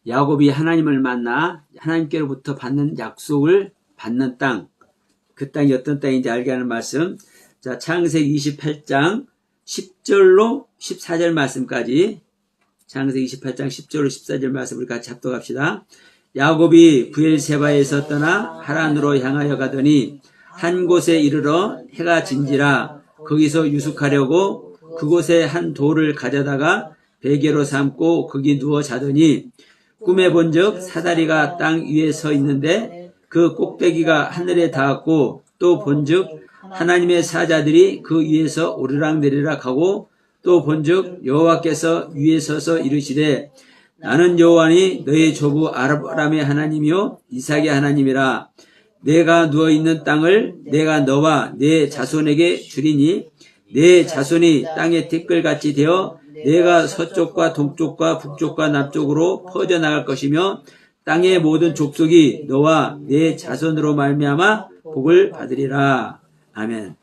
야곱이 하나님을 만나 하나님께로부터 받는 약속을 받는 땅, 그 땅이 어떤 땅인지 알게 하는 말씀. 자, 창세기 28장 10절로 14절 말씀까지, 창세기 28장 10절로 14절 말씀 우리 같이 합독합시다. 야곱이 브엘세바에서 떠나 하란으로 향하여 가더니 한 곳에 이르러 해가 진지라 거기서 유숙하려고 그곳에 한 돌을 가져다가 베개로 삼고 거기 누워 자더니 꿈에 본즉 사다리가 땅 위에 서 있는데 그 꼭대기가 하늘에 닿았고, 또 본즉 하나님의 사자들이 그 위에서 오르락내리락 하고, 또 본즉 여호와께서 위에 서서 이르시되 나는 여호와니 너의 조부 아브라함의 하나님이요 이삭의 하나님이라. 내가 누워있는 땅을 내가 너와 내 자손에게 주리니 내 자손이 땅의 티끌같이 되어 내가 서쪽과 동쪽과 북쪽과 남쪽으로 퍼져나갈 것이며 땅의 모든 족속이 너와 내 자손으로 말미암아 복을 받으리라. 아멘.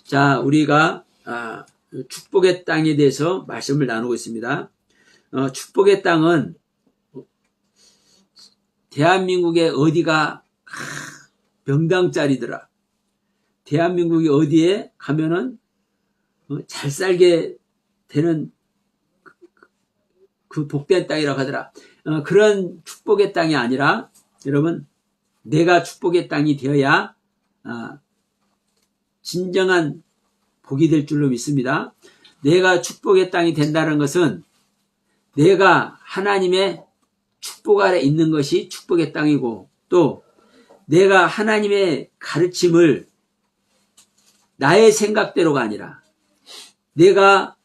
자, 우리가 축복의 땅에 대해서 말씀을 나누고 있습니다. 축복의 땅은 대한민국의 어디가 명당짜리더라. 대한민국이 어디에 가면은 잘 살게 되는 그 복된 땅이라고 하더라. 그런 축복의 땅이 아니라, 여러분, 내가 축복의 땅이 되어야 진정한 복이 될 줄로 믿습니다. 내가 축복의 땅이 된다는 것은 내가 하나님의 축복 아래 있는 것이 축복의 땅이고, 또 내가 하나님의 가르침을 나의 생각대로가 아니라 내가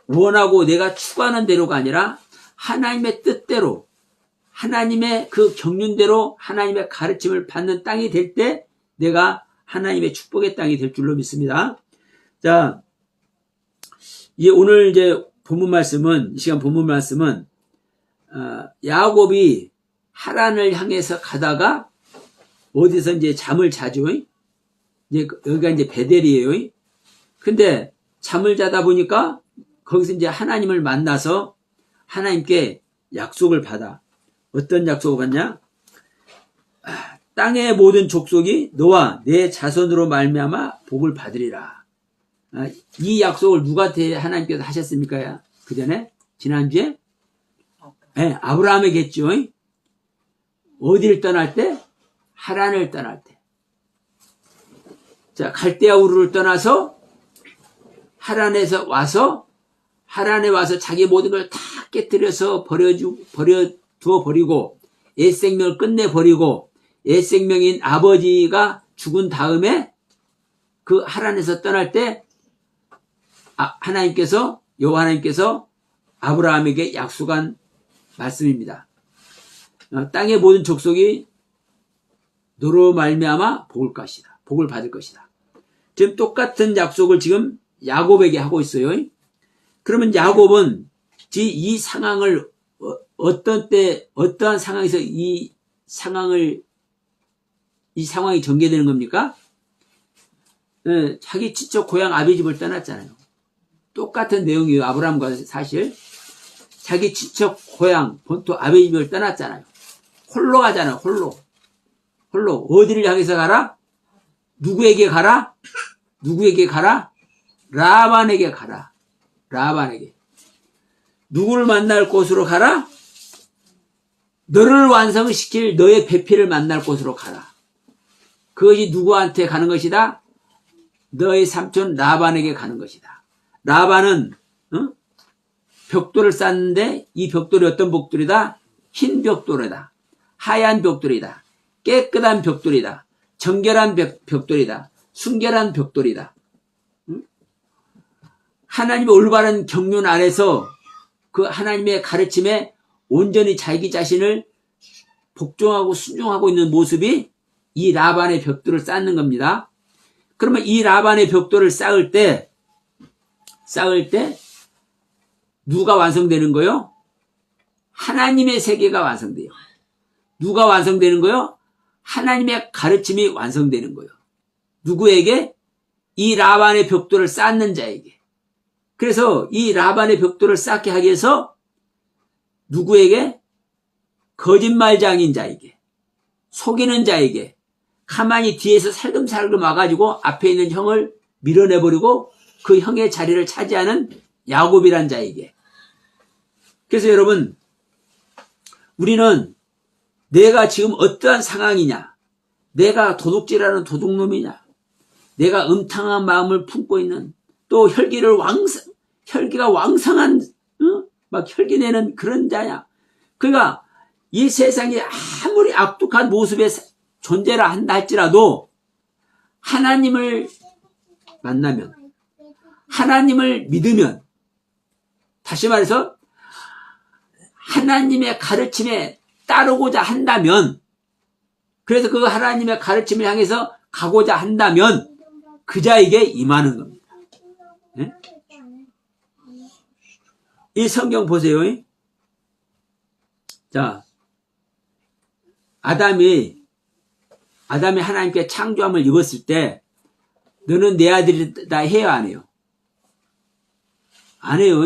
원하고 내가 추구하는 대로가 아니라 하나님의 뜻대로, 하나님의 그 경륜대로 하나님의 가르침을 받는 땅이 될 때 내가 하나님의 축복의 땅이 될 줄로 믿습니다. 자, 오늘 이제 본문 말씀은, 이 시간 본문 말씀은 야곱이 하란을 향해서 가다가 어디서 이제 잠을 자죠. 이제 여기가 이제 베델이에요. 근데 잠을 자다 보니까 거기서 이제 하나님을 만나서 하나님께 약속을 받아. 어떤 약속을 받냐? 땅의 모든 족속이 너와 내 자손으로 말미암아 복을 받으리라. 이 약속을 누구한테 하나님께서 하셨습니까? 그 전에? 지난주에? 네, 아브라함에게 했죠. 어디를 떠날 때? 하란을 떠날 때. 자, 갈대아 우르를 떠나서 하란에 와서 자기 모든 걸 다 깨뜨려서 버려두어 버리고, 옛 생명을 끝내버리고, 옛 생명인 아버지가 죽은 다음에 그 하란에서 떠날 때 여호와 하나님께서 아브라함에게 약속한 말씀입니다. 땅의 모든 족속이 너로 말미암아 복을 받을 것이다. 지금 똑같은 약속을 지금 야곱에게 하고 있어요. 그러면 야곱은 이 상황을 어떠한 상황에서 이 상황이 전개되는 겁니까? 자기 친척 고향 아비 집을 떠났잖아요. 똑같은 내용이에요. 아브라함과 사실 자기 친척 고향 본토 아비 집을 떠났잖아요. 홀로 가잖아요. 홀로 어디를 향해서 가라? 누구에게 가라? 라반에게 가라. 라반에게. 누구를 만날 곳으로 가라? 너를 완성시킬 너의 배필을 만날 곳으로 가라. 그것이 누구한테 가는 것이다? 너의 삼촌 라반에게 가는 것이다. 라반은 벽돌을 쌓는데 이 벽돌이 어떤 벽돌이다? 흰 벽돌이다. 하얀 벽돌이다. 깨끗한 벽돌이다. 정결한 벽돌이다. 순결한 벽돌이다. 하나님의 올바른 경륜 안에서 그 하나님의 가르침에 온전히 자기 자신을 복종하고 순종하고 있는 모습이 이 라반의 벽돌을 쌓는 겁니다. 그러면 이 라반의 벽돌을 쌓을 때 누가 완성되는 거요? 하나님의 세계가 완성돼요. 누가 완성되는 거요? 하나님의 가르침이 완성되는 거예요. 누구에게? 이 라반의 벽돌을 쌓는 자에게. 그래서 이 라반의 벽돌을 쌓게 하기 위해서 누구에게? 거짓말장인 자에게, 속이는 자에게, 가만히 뒤에서 살금살금 와가지고 앞에 있는 형을 밀어내버리고 그 형의 자리를 차지하는 야곱이란 자에게. 그래서 여러분, 우리는 내가 지금 어떠한 상황이냐, 내가 도둑질하는 도둑놈이냐, 내가 음탕한 마음을 품고 있는, 또 혈기가 왕성한, 막 혈기내는 그런 자냐. 그러니까 이 세상에 아무리 악독한 모습의 존재라 한다 할지라도 하나님을 만나면, 하나님을 믿으면, 다시 말해서 하나님의 가르침에 따르고자 한다면, 그래서 그 하나님의 가르침을 향해서 가고자 한다면 그 자에게 임하는 겁니다. 네? 이 성경 보세요. 자, 아담이 하나님께 창조함을 입었을 때 너는 내 아들이다 해요, 안 해요? 안 해요.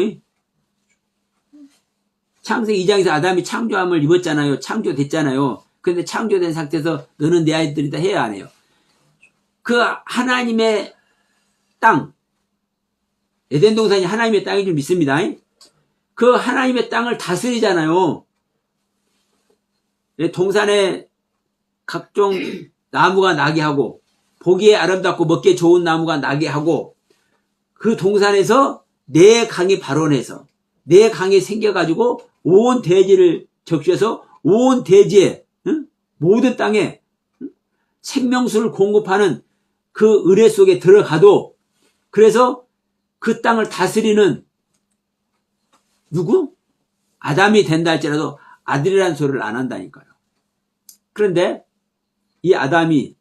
창세기 2장에서 아담이 창조함을 입었잖아요. 창조됐잖아요. 그런데 창조된 상태에서 너는 내 아들이다 해요, 안 해요? 그 하나님의 땅, 에덴 동산이 하나님의 땅인 줄 믿습니다. 그 하나님의 땅을 다스리잖아요. 동산에 각종 나무가 나게 하고, 보기에 아름답고 먹기에 좋은 나무가 나게 하고, 그 동산에서 네 강이 발원해서 네 강이 생겨가지고 온 대지를 적셔서 온 대지에, 모든 땅에 생명수를 공급하는 그 의뢰 속에 들어가도, 그래서 그 땅을 다스리는 누구? 아담이 된다 할지라도 아들이라는 소리를 안 한다니까요. 그런데 이 아담이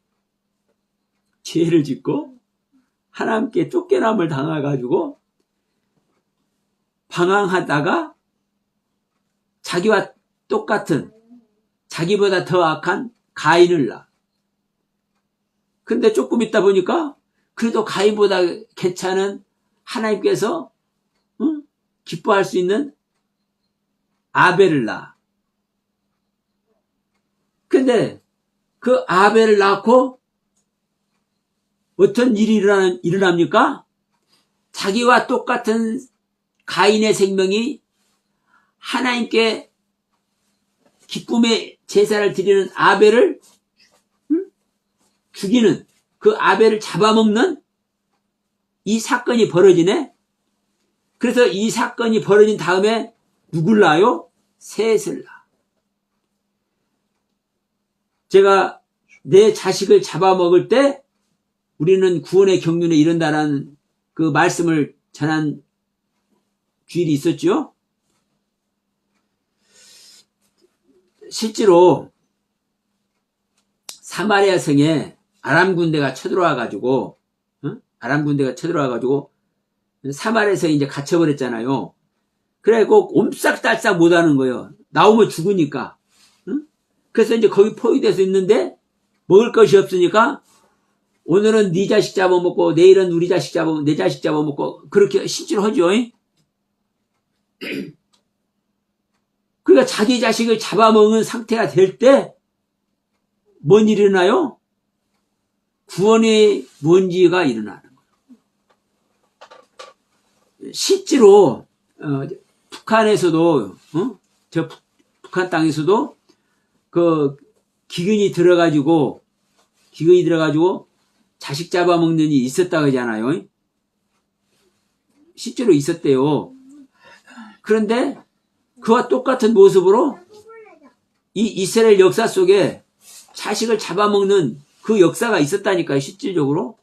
죄를 짓고 하나님께 쫓겨남을 당해가지고 방황하다가 자기와 똑같은, 자기보다 더 악한 가인을 낳아. 근데 조금 있다 보니까 그래도 가인보다 괜찮은, 하나님께서 기뻐할 수 있는 아벨을 낳아. 근데 그 아벨을 낳고 어떤 일이 일어납니까? 자기와 똑같은 가인의 생명이 하나님께 기쁨의 제사를 드리는 아벨을 죽이는, 그 아벨을 잡아먹는 이 사건이 벌어지네. 그래서 이 사건이 벌어진 다음에 누굴 낳아요? 셋을 낳아. 제가 내 자식을 잡아먹을 때 우리는 구원의 경륜에 이른다라는 그 말씀을 전한 주일이 있었죠. 실제로 사마리아 성에 아람 군대가 쳐들어와가지고, 사마리아 성에 이제 갇혀버렸잖아요. 그래갖고 옴싹달싹 못하는 거예요. 나오면 죽으니까. 그래서 이제 거기 포위돼서 있는데 먹을 것이 없으니까 오늘은 네 자식 잡아먹고 내일은 우리 자식 내 자식 잡아먹고 그렇게 실제로 하죠. 그러니까 자기 자식을 잡아먹는 상태가 될 때 뭔 일이 일어나요? 구원의 뭔지가 일어나는 거예요. 실제로 북한에서도, 북한 땅에서도 그 기근이 들어가지고 자식 잡아먹는 일이 있었다고 하잖아요. 실제로 있었대요. 그런데 그와 똑같은 모습으로 이 이스라엘 역사 속에 자식을 잡아먹는 그 역사가 있었다니까요. 실질적으로.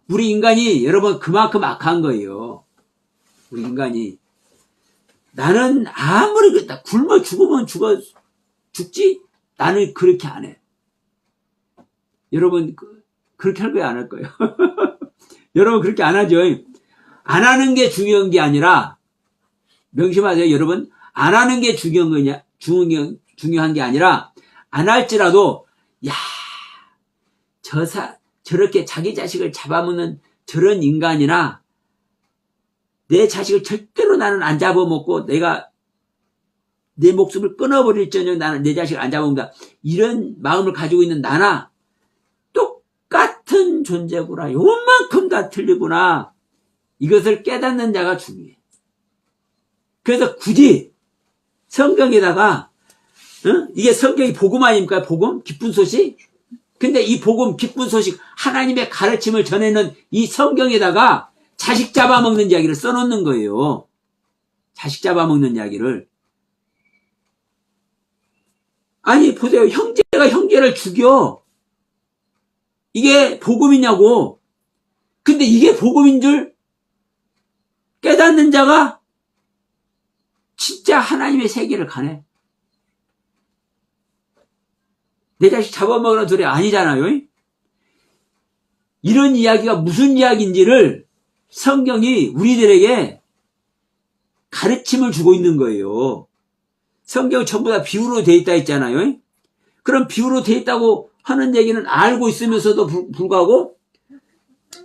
우리 인간이 여러분 그만큼 악한 거예요. 우리 인간이. 나는 아무리 굶어 죽으면 죽지? 나는 그렇게 안 해. 여러분 그렇게 할 거예요, 안 할 거예요? 여러분 그렇게 안 하죠. 안 하는 게 중요한 게 아니라, 명심하세요. 여러분, 안 하는 게 중요한 게 아니라, 안 할지라도, 저렇게 자기 자식을 잡아먹는 저런 인간이나, 내 자식을 절대로 나는 안 잡아먹고 내가 내 목숨을 끊어버릴지언정 나는 내 자식을 안 잡아먹는다. 이런 마음을 가지고 있는 나나 똑같은 존재구나. 요만큼 다 틀리구나. 이것을 깨닫는 자가 중요해. 그래서 굳이 성경에다가 이게 성경이 복음 아닙니까? 복음? 기쁜 소식? 근데 이 복음, 기쁜 소식, 하나님의 가르침을 전해는 이 성경에다가 자식 잡아먹는 이야기를 써놓는 거예요. 자식 잡아먹는 이야기를. 아니 보세요. 형제가 형제를 죽여. 이게 복음이냐고. 근데 이게 복음인 줄 깨닫는 자가 진짜 하나님의 세계를 가네. 내 자식 잡아먹으라는 소리 아니잖아요. 이런 이야기가 무슨 이야기인지를 성경이 우리들에게 가르침을 주고 있는 거예요. 성경이 전부 다 비유로 돼 있다 했잖아요. 그럼 비유로 돼 있다고 하는 얘기는 알고 있으면서도 불구하고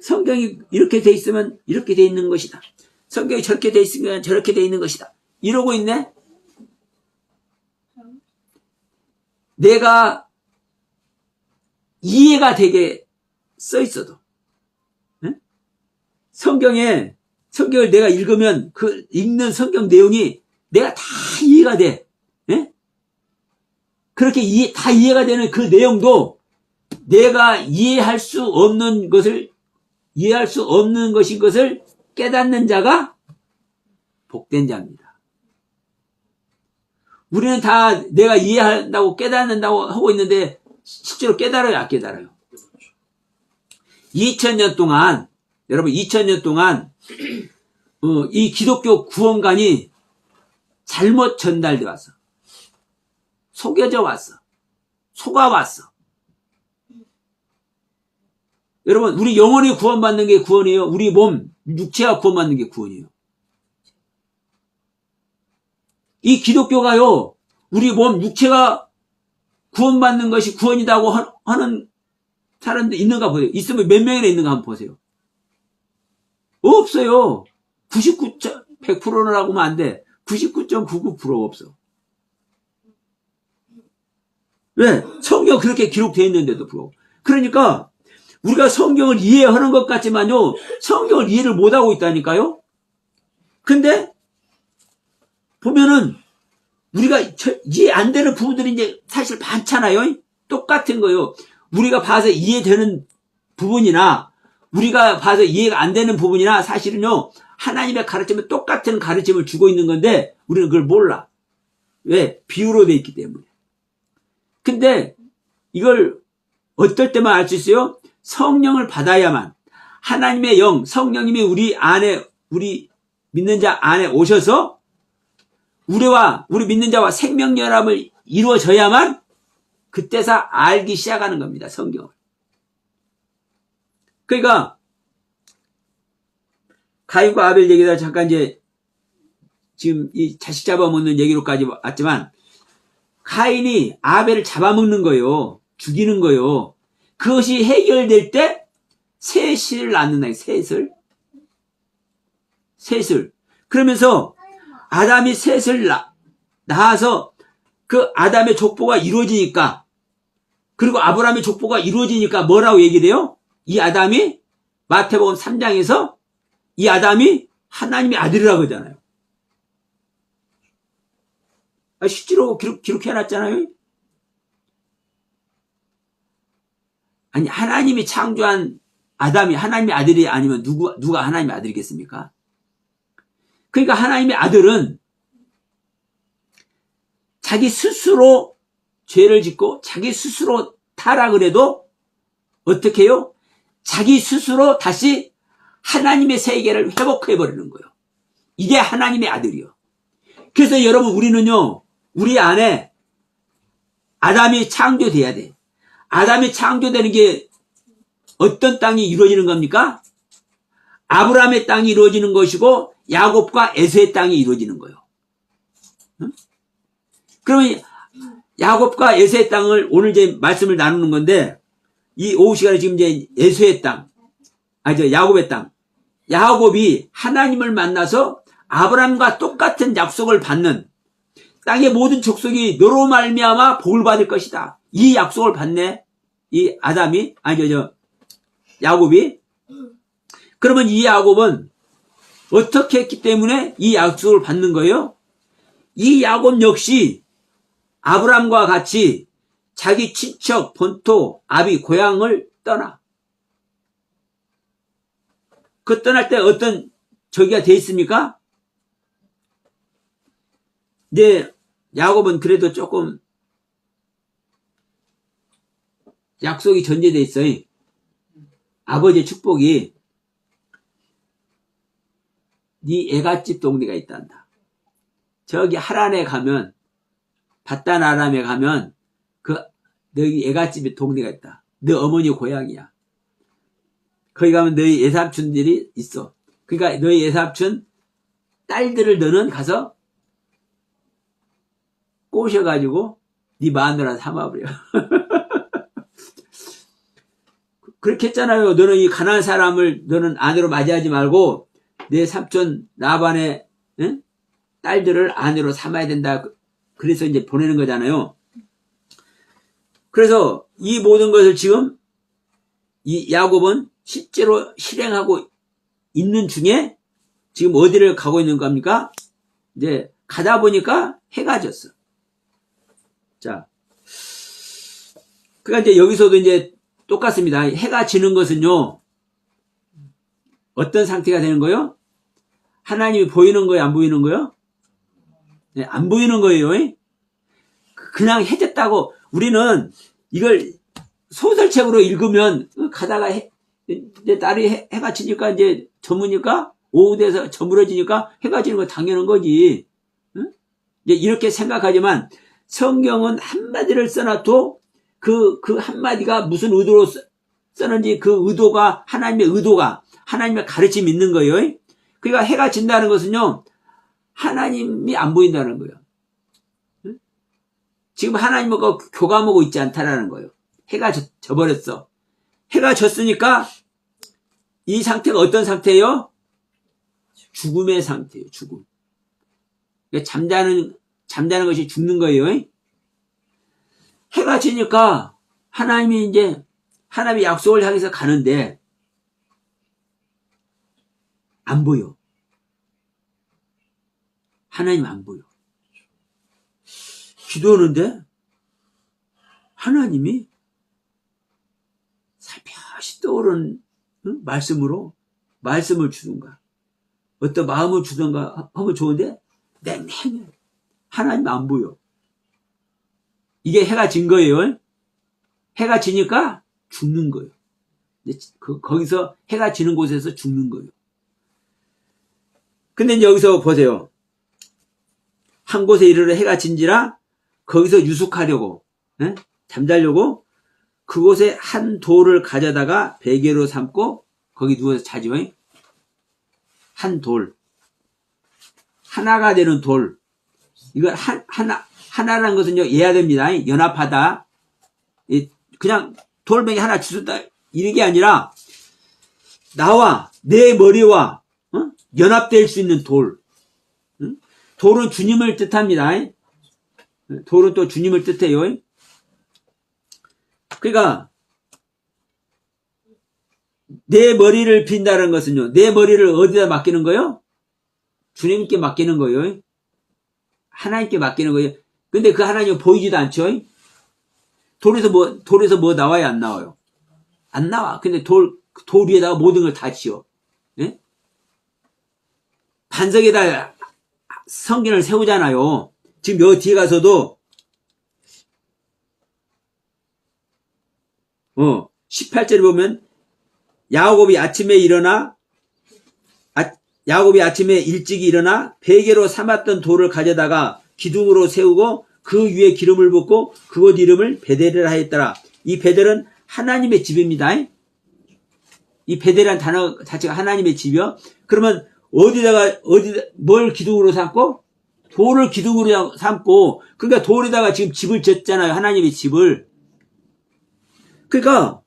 성경이 이렇게 돼 있으면 이렇게 돼 있는 것이다. 성경이 저렇게 돼 있으면 저렇게 돼 있는 것이다. 이러고 있네. 내가 이해가 되게 써 있어도 성경을 내가 읽으면 그 읽는 성경 내용이 내가 다 이해가 돼. 그렇게 다 이해가 되는 그 내용도 내가 이해할 수 없는 것인 것을 깨닫는 자가 복된 자입니다. 우리는 다 내가 이해한다고 깨닫는다고 하고 있는데 실제로 깨달아요, 안 깨달아요? 2000년 동안 여러분 2000년 동안 이 기독교 구원관이 잘못 전달돼 왔어. 속여져 왔어. 속아왔어. 여러분 우리 영혼이 구원받는 게 구원이에요. 우리 몸 육체가 구원받는 게 구원이에요. 이 기독교가요 우리 몸 육체가 구원받는 것이 구원이라고 하는 사람들 있는가 보세요. 있으면 몇 명이나 있는가 한번 보세요. 없어요. 100%라고 하면 안 돼. 99.99% 없어. 왜? 성경 그렇게 기록되어 있는데도 불구하고. 그러니까 우리가 성경을 이해하는 것 같지만요. 성경을 이해를 못하고 있다니까요. 근데 보면은 우리가 이해 안 되는 부분들이 이제 사실 많잖아요. 똑같은 거요. 우리가 봐서 이해되는 부분이나 우리가 봐서 이해가 안 되는 부분이나 사실은요. 하나님의 가르침은 똑같은 가르침을 주고 있는 건데 우리는 그걸 몰라. 왜? 비유로 돼 있기 때문에. 근데 이걸 어떨 때만 알 수 있어요? 성령을 받아야만 하나님의 영, 성령님이 우리 믿는 자 안에 오셔서 우리 믿는 자와 생명연합을 이루어져야만 그때서 알기 시작하는 겁니다. 성경을. 그러니까 가인과 아벨 얘기다 잠깐 이제 지금 이 자식 잡아먹는 얘기로까지 왔지만 가인이 아벨을 잡아먹는 거예요. 죽이는 거예요. 그것이 해결될 때 셋을 낳는다. 셋을. 그러면서 아담이 셋을 낳아서 그 아담의 족보가 이루어지니까 그리고 아브라함의 족보가 이루어지니까 뭐라고 얘기돼요? 이 아담이 마태복음 3장에서 이 아담이 하나님의 아들이라고 하잖아요. 실제로 기록해놨잖아요. 아니 하나님이 창조한 아담이 하나님의 아들이 아니면 누가 하나님의 아들이겠습니까? 그러니까 하나님의 아들은 자기 스스로 죄를 짓고 자기 스스로 타락을 해도 어떻게 해요? 자기 스스로 다시 하나님의 세계를 회복해버리는 거예요. 이게 하나님의 아들이요. 그래서 여러분 우리는요. 우리 안에 아담이 창조돼야 돼. 아담이 창조되는 게 어떤 땅이 이루어지는 겁니까? 아브라함의 땅이 이루어지는 것이고 야곱과 에서의 땅이 이루어지는 거예요. 응? 그러면 야곱과 에서의 땅을 오늘 이제 말씀을 나누는 건데 이 오후 시간에 지금 이제 에서의 땅, 야곱의 땅. 야곱이 하나님을 만나서 아브라함과 똑같은 약속을 받는 땅의 모든 족속이 너로 말미암아 복을 받을 것이다. 이 약속을 받네. 이 아담이 야곱이. 그러면 이 야곱은 어떻게 했기 때문에 이 약속을 받는 거예요? 이 야곱 역시 아브람과 같이 자기 친척, 본토, 아비, 고향을 떠나. 그 떠날 때 어떤 저기가 돼 있습니까? 이제 야곱은 그래도 조금 약속이 전제돼 있어요. 아버지의 축복이 네 애갓집 동네가 있단다. 저기 하란에 가면 바단 아람에 가면 너희 애갓집에 동네가 있다. 너 어머니 고향이야. 거기 가면 너희 애삼촌들이 있어. 그러니까 너희 애삼촌 딸들을 너는 가서 꼬셔가지고 네 마누라 삼아버려. 그렇게 했잖아요. 너는 이 가난한 사람을 너는 아내로 맞이하지 말고 내 삼촌 라반의 딸들을 아내로 삼아야 된다. 그래서 이제 보내는 거잖아요. 그래서 이 모든 것을 지금 이 야곱은 실제로 실행하고 있는 중에 지금 어디를 가고 있는 겁니까? 이제 가다 보니까 해가 졌어. 자, 그러니까 이제 여기서도 이제 똑같습니다. 해가 지는 것은요, 어떤 상태가 되는 거예요? 하나님이 보이는 거예요? 안 보이는 거예요? 네, 안 보이는 거예요. 그냥 해졌다고 우리는 이걸 소설책으로 읽으면 가다가 이제 날이 해가 지니까 이제 저무니까 오후 돼서 저물어지니까 해가 지는 거 당연한 거지. 응? 이제 이렇게 생각하지만 성경은 한마디를 써놔도 그 한마디가 무슨 의도로 썼는지 그 의도가 하나님의 의도가 하나님의 가르침이 있는 거예요. 그러니까 해가 진다는 것은요, 하나님이 안 보인다는 거예요. 응? 지금 하나님하고 교감하고 있지 않다라는 거예요. 해가 져버렸어. 해가 졌으니까 이 상태가 어떤 상태예요? 죽음의 상태예요. 죽음. 그러니까 잠자는 것이 죽는 거예요. 해가 지니까 하나님이 이제 하나님의 약속을 향해서 가는데 안 보여. 하나님 안 보여. 기도하는데 하나님이 살며시 떠오르는 말씀을 주든가 어떤 마음을 주든가 하면 좋은데 냉랭해. 하나님 안 보여. 이게 해가 진 거예요. 해가 지니까 죽는 거예요. 거기서 해가 지는 곳에서 죽는 거예요. 근데 이제 여기서 보세요. 한 곳에 이르러 해가 진지라 거기서 유숙하려고 잠자려고 그곳에 한 돌을 가져다가 베개로 삼고 거기 누워서 자죠. 한 돌. 하나가 되는 돌. 이건 하나라는 것은요, 이해됩니다. 연합하다. 그냥 돌멩이 하나 주셨다. 이런 게 아니라, 나와, 내 머리와, 연합될 수 있는 돌. 돌은 주님을 뜻합니다. 돌은 또 주님을 뜻해요. 그러니까, 내 머리를 빈다는 것은요, 내 머리를 어디다 맡기는 거예요? 주님께 맡기는 거예요. 하나님께 맡기는 거예요. 근데 그 하나님은 보이지도 않죠? 돌에서 뭐 나와요? 안 나와요? 안 나와. 근데 돌 위에다가 모든 걸 다 지어. 예? 반석에다 성전을 세우잖아요. 지금 여기 뒤에 가서도, 18절에 보면, 야곱이 아침에 일찍 일어나 베개로 삼았던 돌을 가져다가 기둥으로 세우고 그 위에 기름을 붓고 그곳 이름을 베델이라 하였더라. 이 베델은 하나님의 집입니다. 이 베델이라는 단어 자체가 하나님의 집이요. 그러면 뭘 기둥으로 삼고? 돌을 기둥으로 삼고, 그러니까 돌에다가 지금 집을 졌잖아요. 하나님의 집을. 그러니까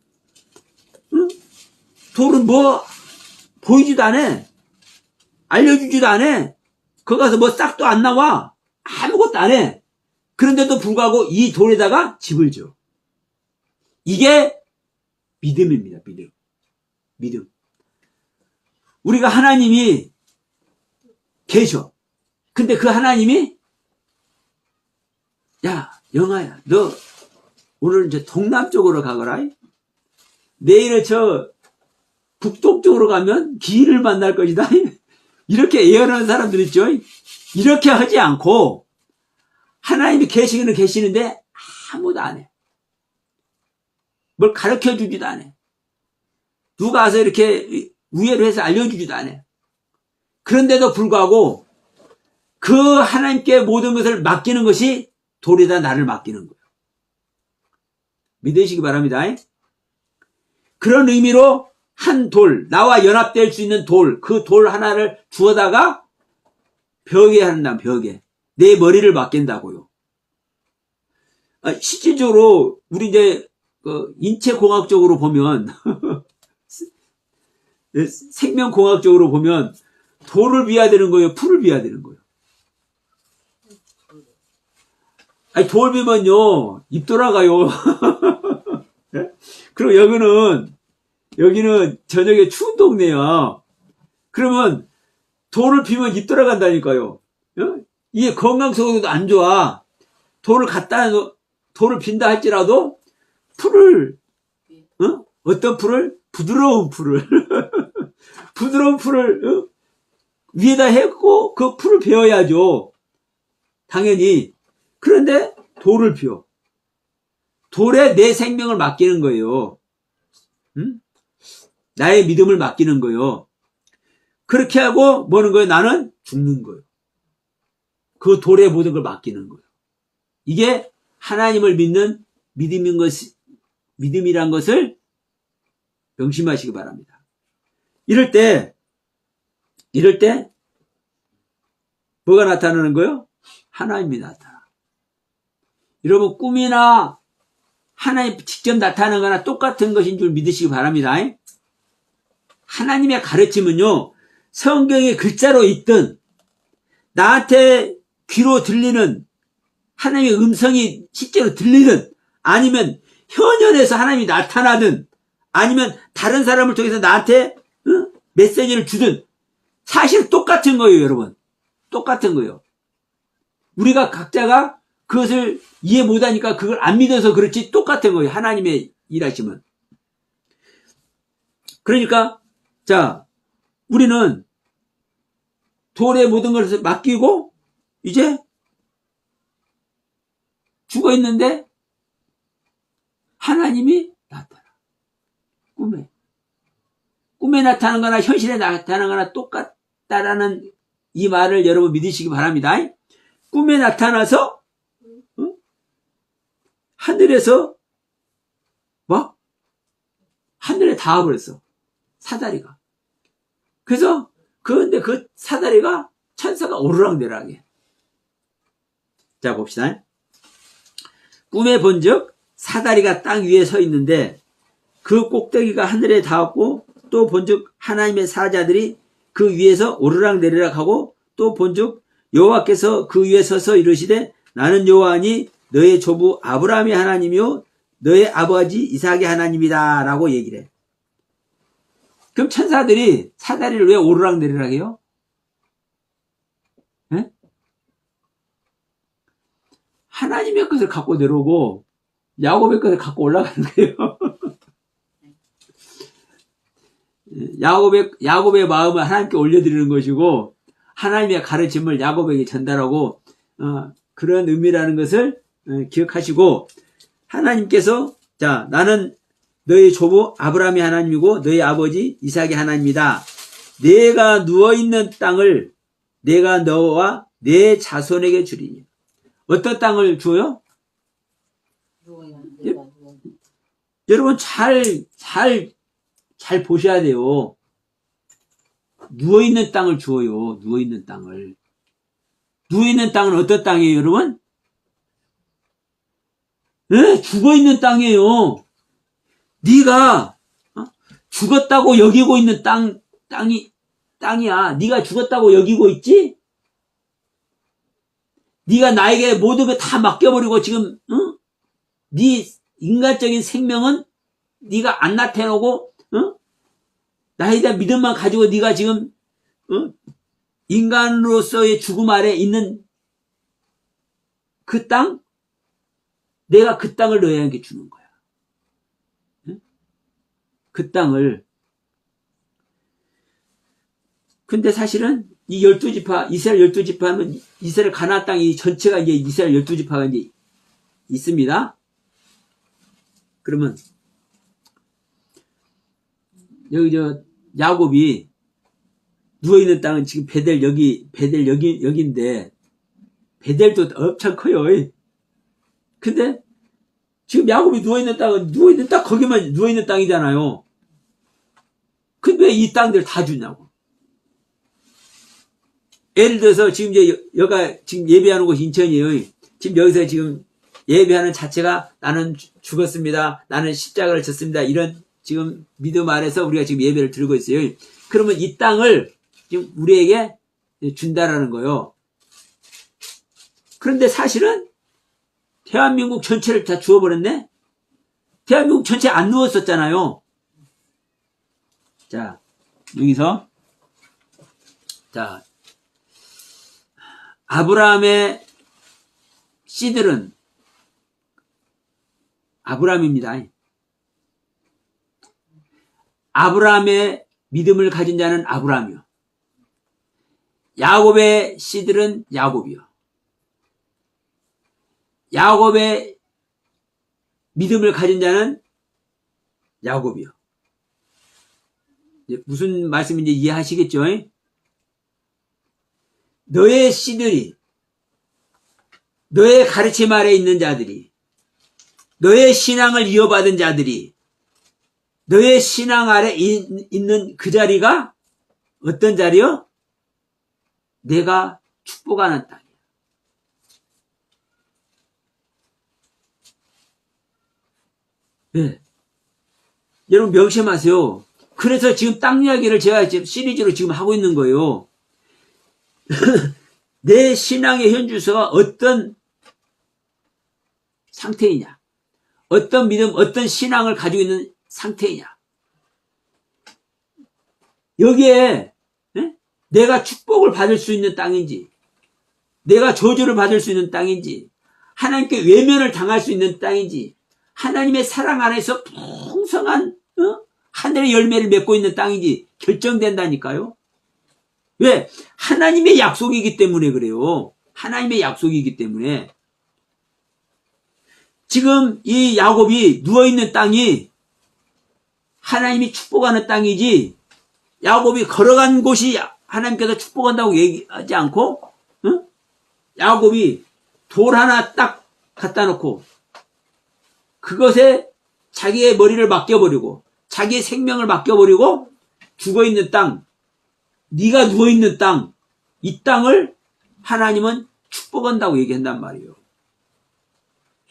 돌은 뭐 보이지도 않아. 알려주지도 않아. 거기 가서 뭐 싹도 안 나와. 아무것도 안 해. 그런데도 불구하고 이 돌에다가 집을 줘. 이게 믿음입니다. 믿음. 우리가 하나님이 계셔. 근데 그 하나님이 야, 영아야, 너 오늘 이제 동남쪽으로 가거라. 내일은 저 북동쪽으로 가면 기인을 만날 것이다. 이렇게 예언하는 사람들 있죠. 이렇게 하지 않고 하나님이 계시기는 계시는데 아무도 안 해. 뭘 가르쳐 주지도 안 해. 누가 와서 이렇게 우회를 해서 알려주지도 안 해. 그런데도 불구하고 그 하나님께 모든 것을 맡기는 것이 돌에다 나를 맡기는 거예요. 믿으시기 바랍니다. 그런 의미로 한 돌, 나와 연합될 수 있는 돌, 그 돌 하나를 주워다가 벽에 한다, 벽에. 내 머리를 맡긴다고요. 실질적으로, 우리 이제, 인체공학적으로 보면, 생명공학적으로 보면, 돌을 비워야 되는 거예요? 풀을 비워야 되는 거예요? 아니, 돌 비면요, 입 돌아가요. 그리고 여기는 저녁에 추운 동네야. 그러면 돌을 비면 입 돌아간다니까요. 이게 건강 속에도 안 좋아. 돌을 빈다 할지라도 풀을, 어떤 풀을? 부드러운 풀을. 부드러운 풀을, 위에다 해고 그 풀을 베어야죠. 당연히. 그런데 돌을 비워. 돌에 내 생명을 맡기는 거예요. 나의 믿음을 맡기는 거예요. 그렇게 하고 뭐는 거예요? 나는 죽는 거예요. 그 돌에 모든 걸 맡기는 거예요. 이게 하나님을 믿는 믿음이란 것을 명심하시기 바랍니다. 이럴 때 뭐가 나타나는 거예요? 하나님이 나타나. 여러분, 꿈이나 하나님 직접 나타나는 거나 똑같은 것인 줄 믿으시기 바랍니다. 하나님의 가르침은요, 성경의 글자로 있든, 나한테 귀로 들리는 하나님의 음성이 실제로 들리든, 아니면 현현에서 하나님이 나타나든, 아니면 다른 사람을 통해서 나한테 메시지를 주든, 사실 똑같은 거예요, 여러분. 똑같은 거예요. 우리가 각자가 그것을 이해 못하니까 그걸 안 믿어서 그렇지 똑같은 거예요. 하나님의 일하심은. 그러니까 자, 우리는 돌에 모든 것을 맡기고 이제 죽어 있는데 하나님이 나타나. 꿈에 나타나는 거나 현실에 나타나는 거나 똑같다라는 이 말을 여러분 믿으시기 바랍니다. 꿈에 나타나서 하늘에서 막 하늘에 닿아버렸어. 사다리가. 그래서 근데 그 사다리가 천사가 오르락내락해. 자, 봅시다. 꿈에 본즉 사다리가 땅 위에 서 있는데 그 꼭대기가 하늘에 닿았고 또 본즉 하나님의 사자들이 그 위에서 오르락내리락하고 또 본즉 여호와께서 그 위에 서서 이르시되 나는 여호와니 너의 조부 아브라함의 하나님이요 너의 아버지 이삭의 하나님이다 라고 얘기를 해. 그럼 천사들이 사다리를 왜 오르락내리락 해요? 에? 하나님의 것을 갖고 내려오고 야곱의 것을 갖고 올라가는 거예요. 야곱의 마음을 하나님께 올려드리는 것이고 하나님의 가르침을 야곱에게 전달하고 그런 의미라는 것을 기억하시고 하나님께서 자 나는 너의 조부 아브라함의 하나님이고 너의 아버지 이삭의 하나님이다. 내가 누워있는 땅을 내가 너와 내 자손에게 주리니. 어떤 땅을 줘요? 여러분 잘 보셔야 돼요. 누워있는 땅을 주어요. 누워있는 땅을. 누워있는 땅은 어떤 땅이에요, 여러분? 네, 죽어있는 땅이에요. 네가 죽었다고 여기고 있는 땅이야. 네가 죽었다고 여기고 있지? 네가 나에게 모든 거 다 맡겨버리고 지금 네 인간적인 생명은 네가 안 나타내고 나에 대한 믿음만 가지고 네가 지금 인간으로서의 죽음 아래 있는 그 땅, 내가 그 땅을 너희에게 주는 거야. 그 땅을. 근데 사실은 이 12지파, 이스라엘 12지파는 이스라엘 가나안 땅이 전체가 이제 이스라엘 12지파가 이제 있습니다. 그러면 여기 야곱이 누워있는 땅은 지금 베델 여기인데 베델도 엄청 커요. 근데 지금 야곱이 누워있는 땅은 딱 거기만 누워있는 땅이잖아요. 근데 왜 이 땅들 다 주냐고. 예를 들어서 지금 이제 여가 지금 예배하는 곳이 인천이에요. 지금 여기서 지금 예배하는 자체가 나는 죽었습니다. 나는 십자가를 졌습니다. 이런 지금 믿음 아래서 우리가 지금 예배를 드리고 있어요. 그러면 이 땅을 지금 우리에게 준다라는 거예요. 그런데 사실은 대한민국 전체를 다 주어버렸네? 대한민국 전체 안 누웠었잖아요. 자, 여기서 자, 아브라함의 씨들은 아브라함입니다. 아브라함의 믿음을 가진 자는 아브라함이요. 야곱의 씨들은 야곱이요. 야곱의 믿음을 가진 자는 야곱이요. 무슨 말씀인지 이해하시겠죠? 너의 씨들이, 너의 가르침 아래 있는 자들이, 너의 신앙을 이어받은 자들이, 너의 신앙 아래 있는 그 자리가 어떤 자리요? 내가 축복하는 땅이야. 네. 여러분 명심하세요. 그래서 지금 땅 이야기를 제가 지금 시리즈로 지금 하고 있는 거예요. 내 신앙의 현주소가 어떤 상태이냐, 어떤 믿음, 어떤 신앙을 가지고 있는 상태이냐. 여기에 내가 축복을 받을 수 있는 땅인지, 내가 저주를 받을 수 있는 땅인지, 하나님께 외면을 당할 수 있는 땅인지, 하나님의 사랑 안에서 풍성한 하늘의 열매를 맺고 있는 땅인지 결정된다니까요. 왜? 하나님의 약속이기 때문에 그래요. 하나님의 약속이기 때문에. 지금 이 야곱이 누워있는 땅이 하나님이 축복하는 땅이지, 야곱이 걸어간 곳이 하나님께서 축복한다고 얘기하지 않고, 야곱이 돌 하나 딱 갖다 놓고 그것에 자기의 머리를 맡겨버리고 자기의 생명을 맡겨버리고 죽어있는 땅, 네가 누워있는 땅, 이 땅을 하나님은 축복한다고 얘기한단 말이에요.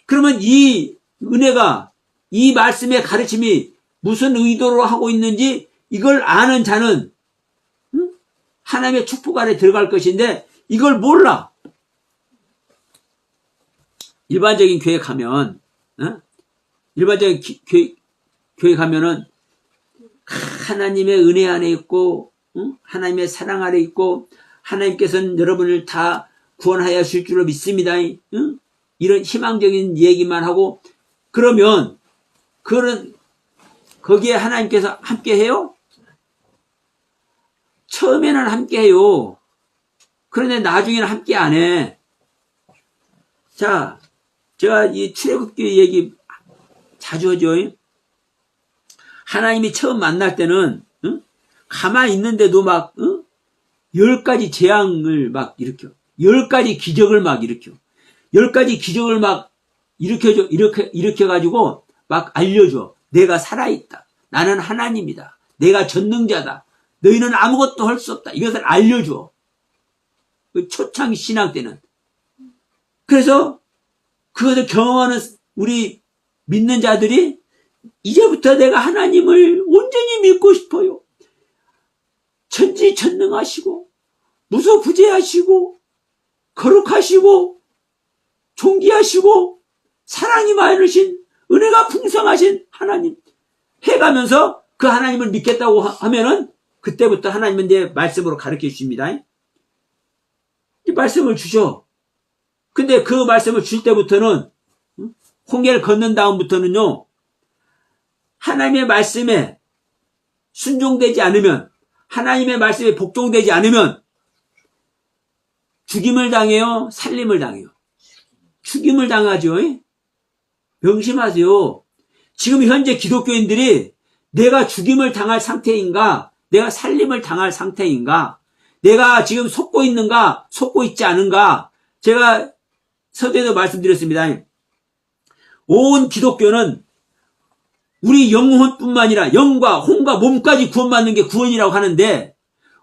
그러면 이 은혜가, 이 말씀의 가르침이 무슨 의도로 하고 있는지 이걸 아는 자는 하나님의 축복 안에 들어갈 것인데 이걸 몰라. 일반적인 교회 가면, 일반적인 교회 가면은 하나님의 은혜 안에 있고, 하나님의 사랑 안에 있고, 하나님께서는 여러분을 다 구원하실 줄로 믿습니다. 이런 희망적인 얘기만 하고, 그러면, 거기에 하나님께서 함께 해요? 처음에는 함께 해요. 그런데 나중에는 함께 안 해. 자, 제가 이 출애굽기 얘기 자주 하죠. 하나님이 처음 만날 때는 가만히 있는데도 막 10가지 재앙을 막 일으켜, 10가지 기적을 막 일으켜, 10가지 기적을 막 일으켜줘, 일으켜가지고 막 알려줘. 내가 살아있다. 나는 하나님이다. 내가 전능자다. 너희는 아무것도 할 수 없다. 이것을 알려줘. 초창 신앙 때는. 그래서 그것을 경험하는 우리 믿는 자들이 이제부터 내가 하나님을 온전히 믿고 싶어요. 천지천능하시고 무소부재하시고 거룩하시고 존귀하시고 사랑이 많으신 은혜가 풍성하신 하나님 해가면서 그 하나님을 믿겠다고 하면은 그때부터 하나님은 이제 말씀으로 가르쳐 주십니다. 이 말씀을 주셔. 근데 그 말씀을 줄 때부터는 홍해를 건넌 다음부터는요, 하나님의 말씀에 순종되지 않으면, 하나님의 말씀에 복종되지 않으면 죽임을 당해요, 살림을 당해요. 죽임을 당하죠. 명심하세요. 지금 현재 기독교인들이 내가 죽임을 당할 상태인가, 내가 살림을 당할 상태인가, 내가 지금 속고 있는가, 속고 있지 않은가. 제가 서두에도 말씀드렸습니다. 온 기독교는 우리 영혼뿐만 아니라 영과 혼과 몸까지 구원받는 게 구원이라고 하는데,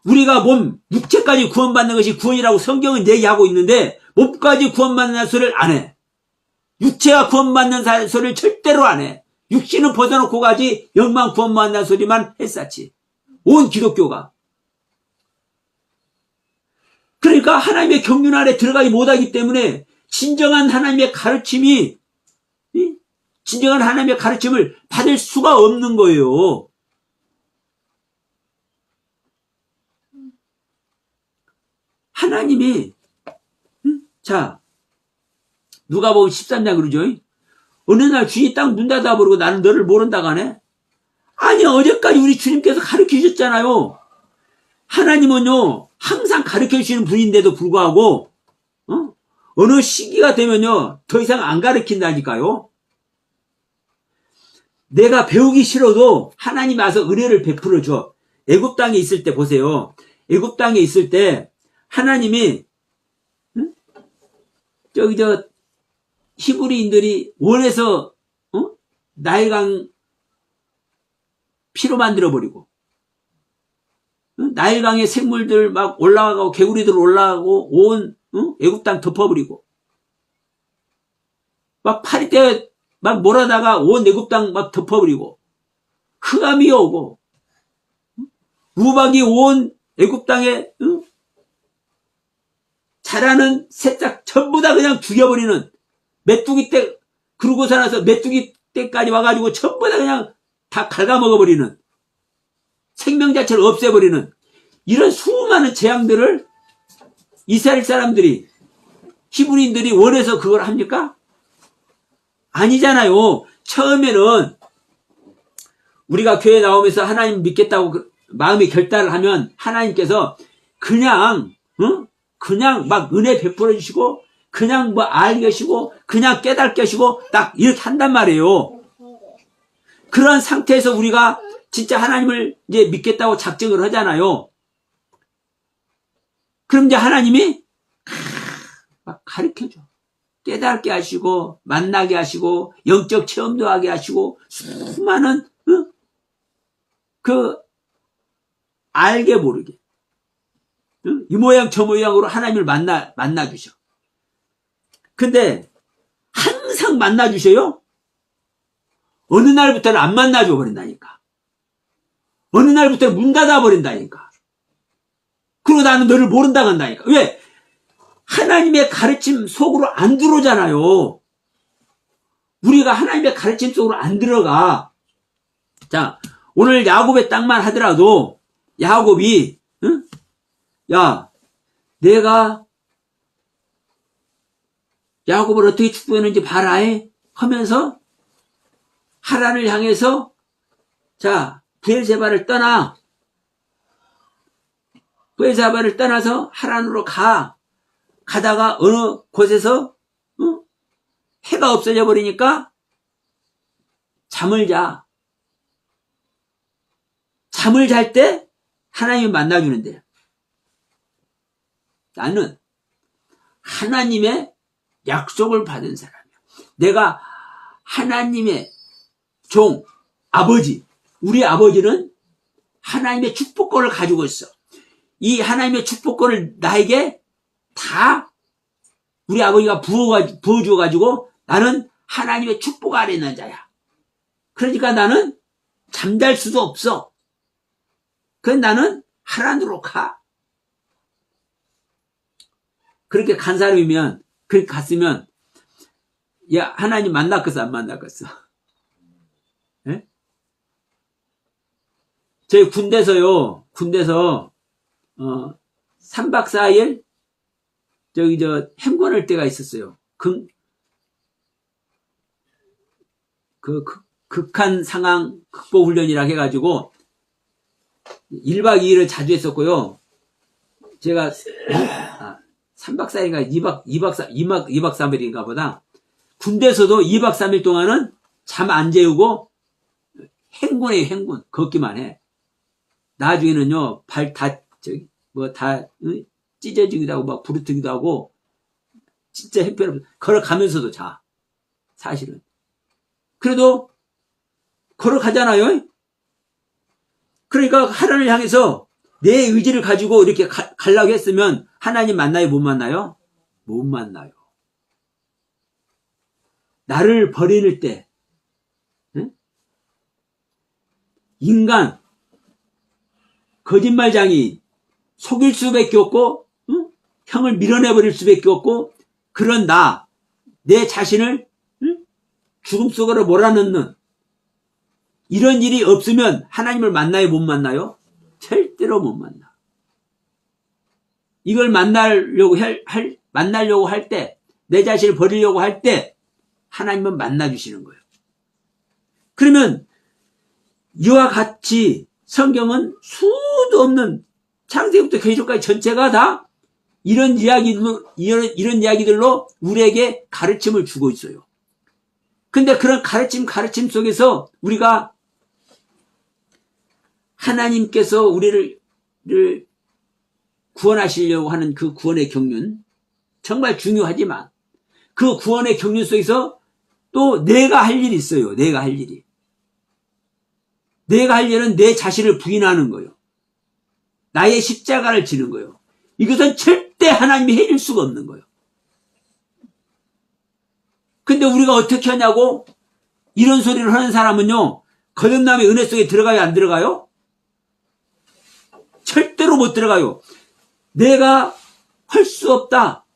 우리가 몸, 육체까지 구원받는 것이 구원이라고 성경은 얘기하고 있는데 몸까지 구원받는 소리를 안 해. 육체가 구원받는 소리를 절대로 안 해. 육신은 벗어놓고 가지 영만 구원받는 소리만 했었지. 온 기독교가. 그러니까 하나님의 경륜 아래 들어가지 못하기 때문에 진정한 하나님의 가르침이, 진정한 하나님의 가르침을 받을 수가 없는 거예요. 하나님이, 자, 누가복음 13장 그러죠? 어느 날 주인이 딱 문 닫아버리고 나는 너를 모른다고 하네? 아니, 어제까지 우리 주님께서 가르쳐 주셨잖아요. 하나님은요, 항상 가르쳐 주시는 분인데도 불구하고, 어느 시기가 되면요, 더 이상 안 가르친다니까요. 내가 배우기 싫어도 하나님 와서 은혜를 베풀어 줘. 애굽 땅에 있을 때 보세요. 애굽 땅에 있을 때 하나님이 히브리인들이 원해서 나일강 피로 만들어 버리고, 나일강의 생물들 막 올라가고 개구리들 올라가고 온 애굽 땅 덮어버리고, 막 파리떼 막 몰아다가 온 애굽 땅 막 덮어버리고, 흑암이 오고 우박이 온 애굽 땅에 자라는 새싹 전부 다 그냥 죽여버리는, 메뚜기 떼, 그러고 살아서 메뚜기 떼까지 와가지고 전부 다 그냥 다 갉아먹어버리는, 생명 자체를 없애버리는 이런 수많은 재앙들을 이스라엘 사람들이, 히브리인들이 원해서 그걸 합니까? 아니잖아요. 처음에는 우리가 교회 나오면서 하나님 믿겠다고 마음의 결단을 하면 하나님께서 그냥 막 은혜 베풀어 주시고, 그냥 뭐 알게 하시고, 그냥 깨닫게 하시고, 딱 이렇게 한단 말이에요. 그런 상태에서 우리가 진짜 하나님을 이제 믿겠다고 작정을 하잖아요. 그럼 이제 하나님이 막 가르쳐 줘. 깨닫게 하시고, 만나게 하시고, 영적 체험도 하게 하시고, 수많은, 알게 모르게. 이 모양 저 모양으로 하나님을 만나 주셔. 근데 항상 만나 주셔요. 어느 날부터는 안 만나 줘 버린다니까. 어느 날부터는 문 닫아 버린다니까. 그리고 나는 너를 모른다고 한다니까. 왜? 하나님의 가르침 속으로 안 들어오잖아요. 우리가 하나님의 가르침 속으로 안 들어가. 자, 오늘 야곱의 땅만 하더라도 야곱이 야, 내가 야곱을 어떻게 축복했는지 봐라 하면서 하란을 향해서, 자, 브엘세바를 떠나서 하란으로 가다가 어느 곳에서 해가 없어져 버리니까 잠을 잘 때 하나님이 만나주는데, 나는 하나님의 약속을 받은 사람이야. 내가 하나님의 종, 아버지, 우리 아버지는 하나님의 축복권을 가지고 있어. 이 하나님의 축복권을 나에게 다 우리 아버지가 부어주어가지고 나는 하나님의 축복 아래 있는 자야. 그러니까 나는 잠잘 수도 없어. 그래서 나는 하란으로 가. 그렇게 간 사람이면, 그렇게 갔으면 야, 하나님 만났겠어, 안 만났겠어? 예? 저희 군대에서, 3박 4일, 행군할 때가 있었어요. 극한 상황 극복 훈련이라 해가지고, 1박 2일을 자주 했었고요. 제가, 3박 4일인가 2박 3일인가 보다. 군대에서도 2박 3일 동안은 잠 안 재우고 행군해요, 행군. 걷기만 해. 나중에는요, 찢어지기도 하고, 막 부르트기도 하고, 진짜 형편없어. 걸어가면서도 자. 사실은. 그래도 걸어가잖아요? 그러니까 하나님을 향해서 내 의지를 가지고 이렇게 가려고 했으면 하나님 만나요, 못 만나요? 못 만나요. 나를 버릴 때, 응? 인간, 거짓말장이 속일 수밖에 없고, 응? 형을 밀어내버릴 수밖에 없고, 그런 내 자신을 응? 죽음 속으로 몰아넣는 이런 일이 없으면 하나님을 만나요, 못 만나요? 절대로 못 만나. 이걸 만나려고 할 때, 내 자신을 버리려고 할 때, 하나님은 만나주시는 거예요. 그러면 이와 같이 성경은 수도 없는 창세기부터 계시록까지 전체가 다 이런 이야기들로 우리에게 가르침을 주고 있어요. 근데 그런 가르침 속에서 우리가 하나님께서 우리를 구원하시려고 하는 그 구원의 경륜, 정말 중요하지만 그 구원의 경륜 속에서 또 내가 할 일이 있어요. 내가 할 일이. 내가 할 일은 내 자신을 부인하는 거예요. 나의 십자가를 지는 거예요. 이것은 절대 하나님이 해줄 수가 없는 거예요. 근데 우리가 어떻게 하냐고 이런 소리를 하는 사람은요, 거듭남의 은혜 속에 들어가요, 안 들어가요? 절대로 못 들어가요. 내가 할 수 없다.